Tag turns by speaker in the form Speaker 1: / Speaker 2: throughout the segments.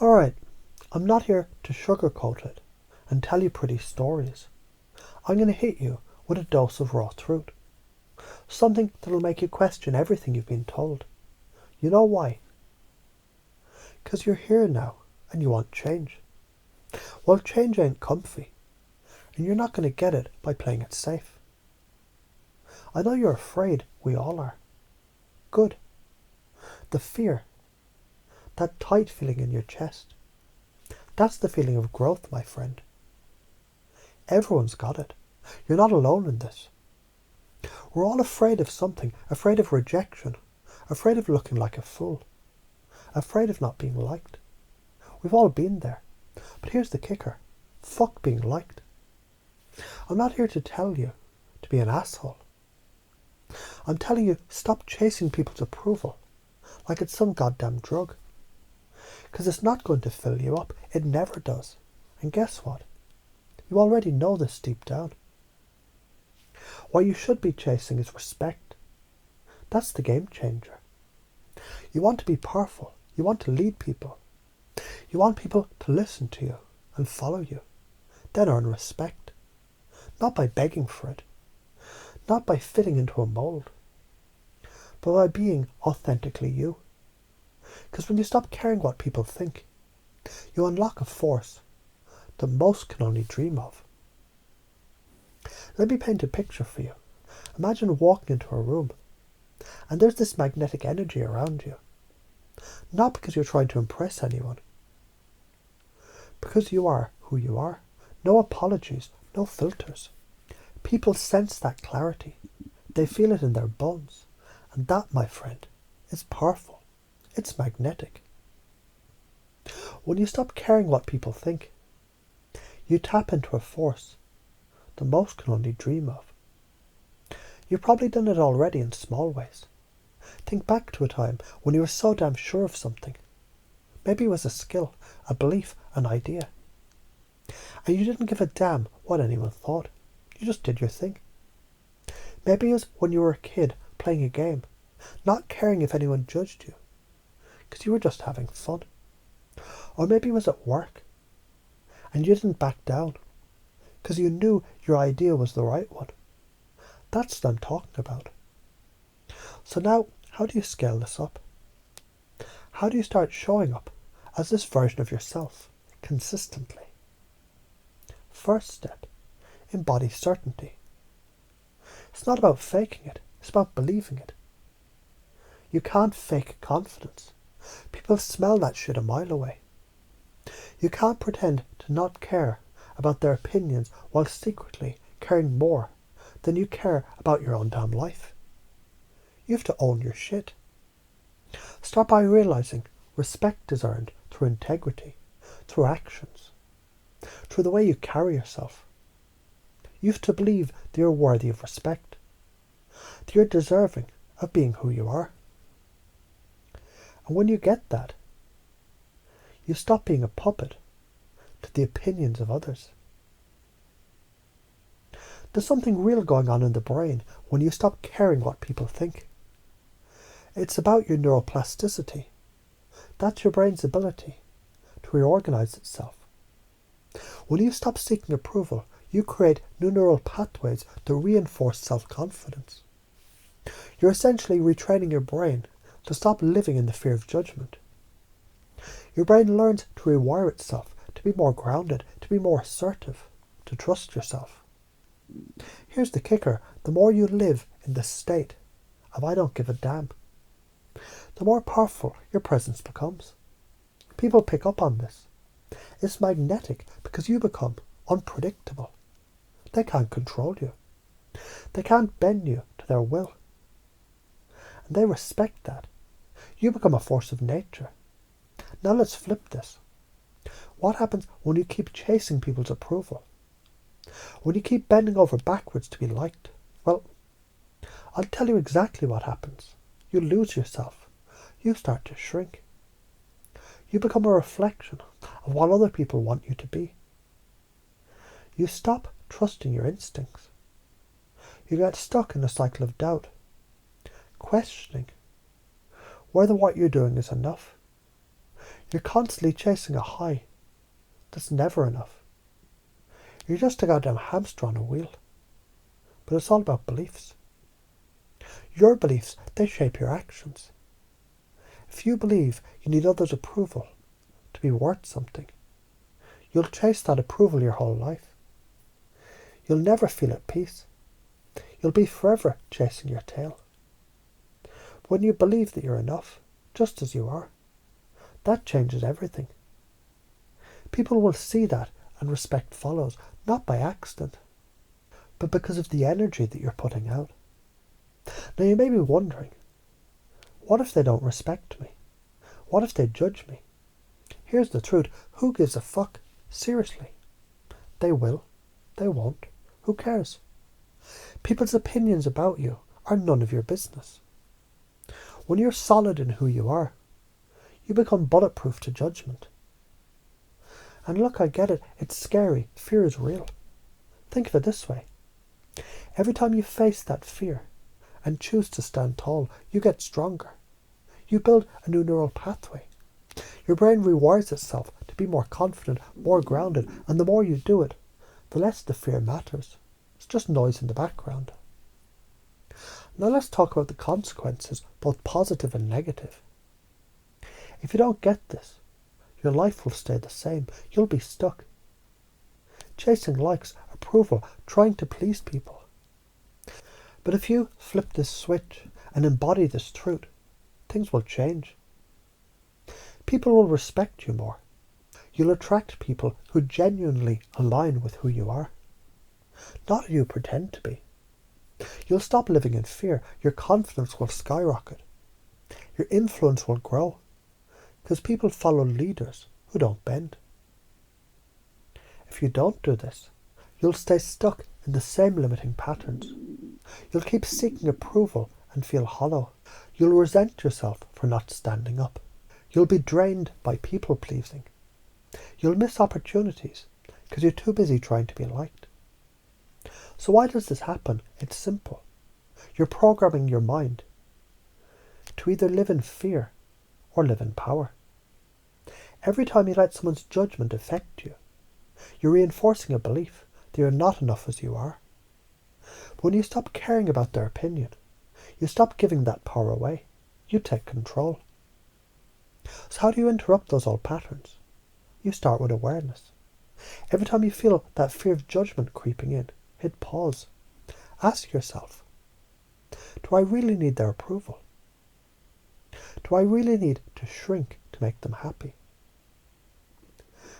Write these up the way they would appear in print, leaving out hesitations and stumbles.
Speaker 1: Alright, I'm not here to sugarcoat it and tell you pretty stories. I'm going to hit you with a dose of raw truth. Something that'll make you question everything you've been told. You know why? Because you're here now and you want change. Well, change ain't comfy, and you're not going to get it by playing it safe. I know you're afraid, we all are. Good. The fear, that tight feeling in your chest, that's the feeling of growth, my friend. Everyone's got it. You're not alone in this. We're all afraid of something, afraid of rejection, afraid of looking like a fool, afraid of not being liked. We've all been there. But here's the kicker. Fuck being liked. I'm not here to tell you to be an asshole. I'm telling you, stop chasing people's approval like it's some goddamn drug. Because it's not going to fill you up. It never does. And guess what? You already know this deep down. What you should be chasing is respect. That's the game changer. You want to be powerful. You want to lead people. You want people to listen to you and follow you. Then earn respect. Not by begging for it. Not by fitting into a mold. But by being authentically you. Because when you stop caring what people think, you unlock a force that most can only dream of. Let me paint a picture for you. Imagine walking into a room, and there's this magnetic energy around you. Not because you're trying to impress anyone. Because you are who you are. No apologies, no filters. People sense that clarity. They feel it in their bones. And that, my friend, is powerful. It's magnetic. When you stop caring what people think, you tap into a force that most can only dream of. You've probably done it already in small ways. Think back to a time when you were so damn sure of something. Maybe it was a skill, a belief, an idea. And you didn't give a damn what anyone thought. You just did your thing. Maybe it was when you were a kid playing a game, not caring if anyone judged you, because you were just having fun. Or maybe it was at work, and you didn't back down, because you knew your idea was the right one. That's what I'm talking about. So now, how do you scale this up? How do you start showing up as this version of yourself consistently? First step, embody certainty. It's not about faking it, it's about believing it. You can't fake confidence. People smell that shit a mile away. You can't pretend to not care about their opinions while secretly caring more than you care about your own damn life. You have to own your shit. Start by realizing respect is earned through integrity, through actions, through the way you carry yourself. You have to believe that you're worthy of respect, that you're deserving of being who you are. And when you get that, you stop being a puppet to the opinions of others. There's something real going on in the brain when you stop caring what people think. It's about your neuroplasticity. That's your brain's ability to reorganize itself. When you stop seeking approval, you create new neural pathways that reinforce self-confidence. You're essentially retraining your brain to stop living in the fear of judgment. Your brain learns to rewire itself, to be more grounded, to be more assertive, to trust yourself. Here's the kicker. The more you live in the state of I don't give a damn, the more powerful your presence becomes. People pick up on this. It's magnetic because you become unpredictable. They can't control you. They can't bend you to their will. And they respect that. You become a force of nature. Now let's flip this. What happens when you keep chasing people's approval? When you keep bending over backwards to be liked? Well, I'll tell you exactly what happens. You lose yourself. You start to shrink. You become a reflection of what other people want you to be. You stop trusting your instincts. You get stuck in a cycle of doubt, questioning whether what you're doing is enough. You're constantly chasing a high that's never enough. You're just a goddamn hamster on a wheel. But it's all about beliefs. Your beliefs, they shape your actions. If you believe you need others' approval to be worth something, you'll chase that approval your whole life. You'll never feel at peace. You'll be forever chasing your tail. When you believe that you're enough, just as you are, that changes everything. People will see that and respect follows, not by accident, but because of the energy that you're putting out. Now you may be wondering, what if they don't respect me? What if they judge me? Here's the truth. Who gives a fuck? Seriously. They will. They won't. Who cares? People's opinions about you are none of your business. When you're solid in who you are, you become bulletproof to judgment. And look, I get it. It's scary. Fear is real. Think of it this way. Every time you face that fear and choose to stand tall, you get stronger. You build a new neural pathway. Your brain rewires itself to be more confident, more grounded, and the more you do it, the less the fear matters. It's just noise in the background. Now let's talk about the consequences, both positive and negative. If you don't get this, your life will stay the same. You'll be stuck. Chasing likes, approval, trying to please people. But if you flip this switch and embody this truth, things will change. People will respect you more. You'll attract people who genuinely align with who you are, not who you pretend to be. You'll stop living in fear. Your confidence will skyrocket. Your influence will grow, because people follow leaders who don't bend. If you don't do this, you'll stay stuck in the same limiting patterns. You'll keep seeking approval and feel hollow. You'll resent yourself for not standing up. You'll be drained by people pleasing. You'll miss opportunities because you're too busy trying to be liked. So why does this happen? It's simple. You're programming your mind to either live in fear or live in power. Every time you let someone's judgment affect you, you're reinforcing a belief that you're not enough as you are. But when you stop caring about their opinion, you stop giving that power away. You take control. So how do you interrupt those old patterns? You start with awareness. Every time you feel that fear of judgment creeping in, hit pause. Ask yourself, do I really need their approval? Do I really need to shrink to make them happy?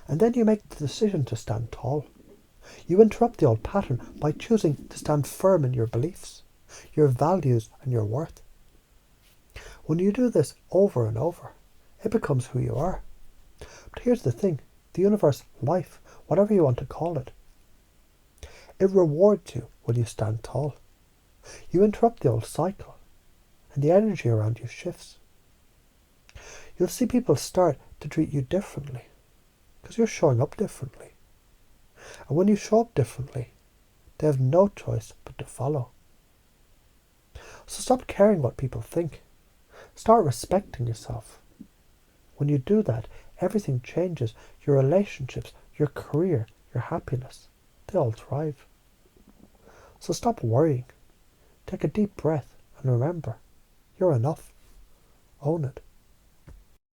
Speaker 1: And then you make the decision to stand tall. You interrupt the old pattern by choosing to stand firm in your beliefs, your values, and your worth. When you do this over and over, it becomes who you are. But here's the thing, the universe, life, whatever you want to call it, it rewards you when you stand tall. You interrupt the old cycle, and the energy around you shifts. You'll see people start to treat you differently, because you're showing up differently. And when you show up differently, they have no choice but to follow. So stop caring what people think. Start respecting yourself. When you do that, everything changes. Your relationships, your career, your happiness, they all thrive. So stop worrying. Take a deep breath and remember, you're enough. Own it.